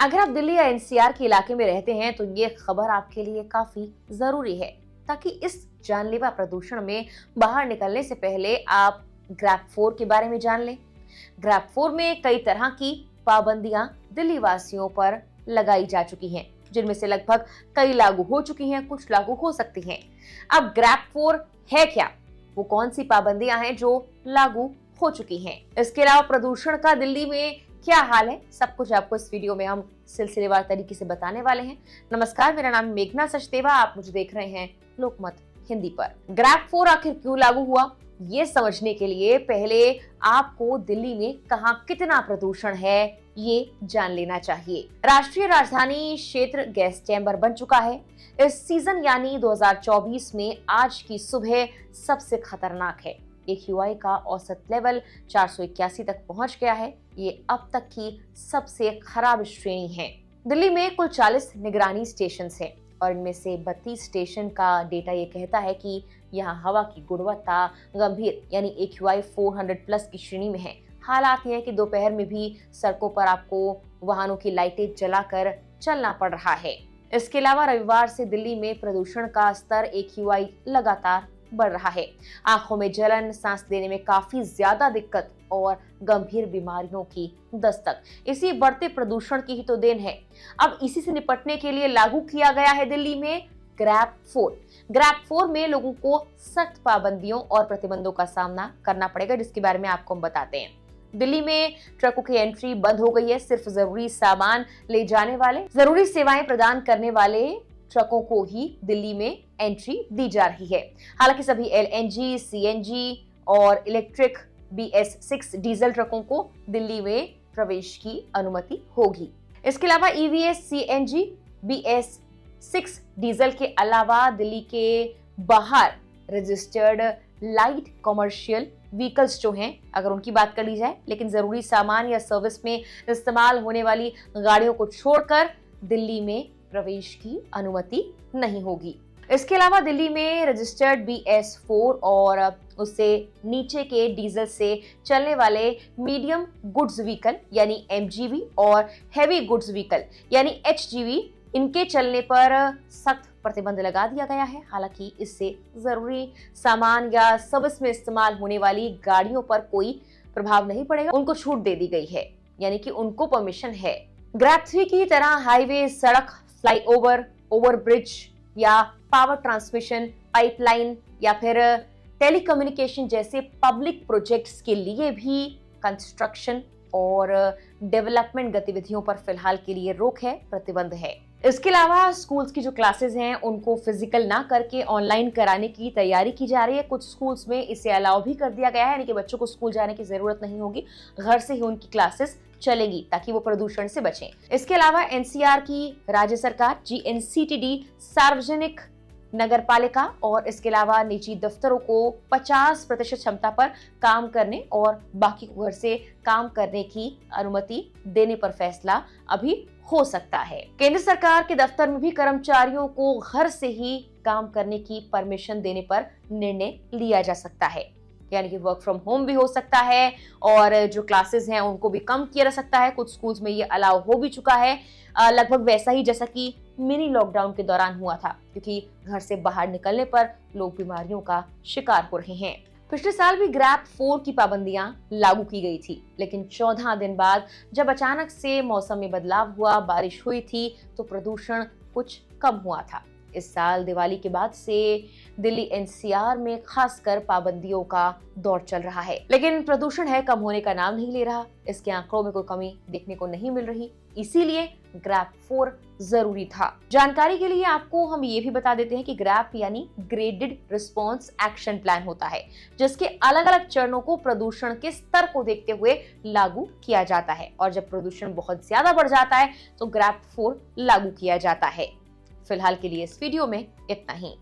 अगर आप दिल्ली या एनसीआर के इलाके में रहते हैं तो ये खबर आपके लिए काफी जरूरी है, ताकि इस जानलेवा प्रदूषण में बाहर निकलने से पहले आप ग्रैप 4 के बारे में जान लें। ग्रैप 4 में कई तरह की पाबंदियां दिल्ली वासियों पर लगाई जा चुकी हैं, जिनमें से लगभग कई लागू हो चुकी हैं, कुछ लागू हो सकती हैं। अब ग्रैप 4 है क्या, वो कौन सी पाबंदियां हैं जो लागू हो चुकी हैं, इसके अलावा प्रदूषण का दिल्ली में क्या हाल है, सब कुछ आपको इस वीडियो में हम सिलसिलेवार तरीके से बताने वाले हैं। नमस्कार, मेरा नाम मेघना सचदेवा, आप मुझे देख रहे हैं लोकमत हिंदी पर। ग्रैप 4 आखिर क्यों लागू हुआ, ये समझने के लिए पहले आपको दिल्ली में कहां कितना प्रदूषण है ये जान लेना चाहिए। राष्ट्रीय राजधानी क्षेत्र गैस चैम्बर बन चुका है। इस सीजन यानी 2024 में आज की सुबह सबसे खतरनाक है। AQI का औसत लेवल 481 तक पहुंच गया है। ये अब तक की सबसे खराब श्रेणी है। दिल्ली में कुल 40 निगरानी स्टेशन हैं और इनमें से 32 स्टेशन का डेटा ये कहता है कि यहाँ हवा की गुणवत्ता गंभीर यानी AQI 400+ की श्रेणी में है। हालात ये है कि दोपहर में भी सड़कों पर आपको वाहनों की लाइटें जलाकर चलना पड़ रहा है। इसके अलावा रविवार से दिल्ली में प्रदूषण का स्तर AQI लगातार बढ़ रहा है। आंखों में जलन, सांस लेने में काफी ज्यादा दिक्कत और गंभीर बीमारियों की दस्तक इसी बढ़ते प्रदूषण की ही तो देन है। अब इसी से निपटने के लिए लागू किया गया है दिल्ली में ग्रैप 4। ग्रैप 4 में लोगों को सख्त पाबंदियों और प्रतिबंधों का सामना करना पड़ेगा, जिसके बारे में आपको हम बताते हैं। दिल्ली में ट्रकों की एंट्री बंद हो गई है। सिर्फ जरूरी सामान ले जाने वाले, जरूरी सेवाएं प्रदान करने वाले ट्रकों को ही दिल्ली में एंट्री दी जा रही है। हालांकि सभी LNG, CNG और इलेक्ट्रिक BS6 डीजल ट्रकों को दिल्ली में प्रवेश की अनुमति होगी। इसके अलावा EVS, CNG, BS6 डीजल के अलावा दिल्ली के बाहर रजिस्टर्ड लाइट कमर्शियल व्हीकल्स जो हैं, अगर उनकी बात कर ली जाए, लेकिन जरूरी सामान या सर्विस में इस्तेमाल होने वाली गाड़ियों को छोड़कर दिल्ली में प्रवेश की अनुमति नहीं होगी। इसके अलावा दिल्ली में रजिस्टर्ड BS4 और उससे नीचे के डीजल से चलने वाले मीडियम गुड्स व्हीकल यानी MGV और हैवी गुड्स व्हीकल यानी HGV, इनके चलने पर सख्त प्रतिबंध लगा दिया गया है। हालांकि इससे जरूरी सामान या सर्विस में इस्तेमाल होने वाली गाड़ियों पर कोई प्रभाव नहीं पड़ेगा, उनको छूट दे दी गई है, यानी कि उनको परमिशन है। ग्रैप 3 की तरह हाईवे, सड़क, फ्लाईओवर, ओवरब्रिज या पावर ट्रांसमिशन पाइपलाइन या फिर टेलीकम्युनिकेशन जैसे पब्लिक प्रोजेक्ट्स के लिए भी कंस्ट्रक्शन और डेवलपमेंट गतिविधियों पर फिलहाल के लिए रोक है, प्रतिबंध है। इसके अलावा स्कूल्स की जो क्लासेस हैं उनको फिजिकल ना करके ऑनलाइन कराने की तैयारी की जा रही है। कुछ स्कूल्स में इसे अलाउ भी कर दिया गया है, यानी कि बच्चों को स्कूल जाने की जरूरत नहीं होगी, घर से ही उनकी क्लासेस चलेगी ताकि वो प्रदूषण से बचें। इसके अलावा NCR की राज्य सरकार GNCTD सार्वजनिक नगरपालिका और इसके अलावा निजी दफ्तरों को 50% क्षमता पर काम करने और बाकी को घर से काम करने की अनुमति देने पर फैसला अभी हो सकता है। केंद्र सरकार के दफ्तर में भी कर्मचारियों को घर से ही काम करने की परमिशन देने पर निर्णय लिया जा सकता है, यानी कि वर्क फ्रॉम होम भी हो सकता है और जो क्लासेस हैं उनको भी कम किया जा सकता है। कुछ स्कूल्स में ये अलाउ हो भी चुका है, लगभग वैसा ही जैसा कि मिनी लॉकडाउन के दौरान हुआ था, क्योंकि घर से बाहर निकलने पर लोग बीमारियों का शिकार हो रहे हैं। पिछले साल भी ग्रैप 4 की पाबंदियां लागू की गई थी, लेकिन 14 दिन बाद जब अचानक से मौसम में बदलाव हुआ, बारिश हुई थी, तो प्रदूषण कुछ कम हुआ था। इस साल दिवाली के बाद से दिल्ली NCR में खासकर पाबंदियों का दौर चल रहा है, लेकिन प्रदूषण है कम होने का नाम नहीं ले रहा। इसके आंकड़ों में कोई कमी देखने को नहीं मिल रही, इसीलिए ग्रैप 4 जरूरी था। जानकारी के लिए आपको हम ये भी बता देते हैं कि ग्रैप यानी ग्रेडेड रिस्पॉन्स एक्शन प्लान होता है, जिसके अलग अलग चरणों को प्रदूषण के स्तर को देखते हुए लागू किया जाता है, और जब प्रदूषण बहुत ज्यादा बढ़ जाता है तो ग्रैप 4 लागू किया जाता है। फिलहाल के लिए इस वीडियो में इतना ही।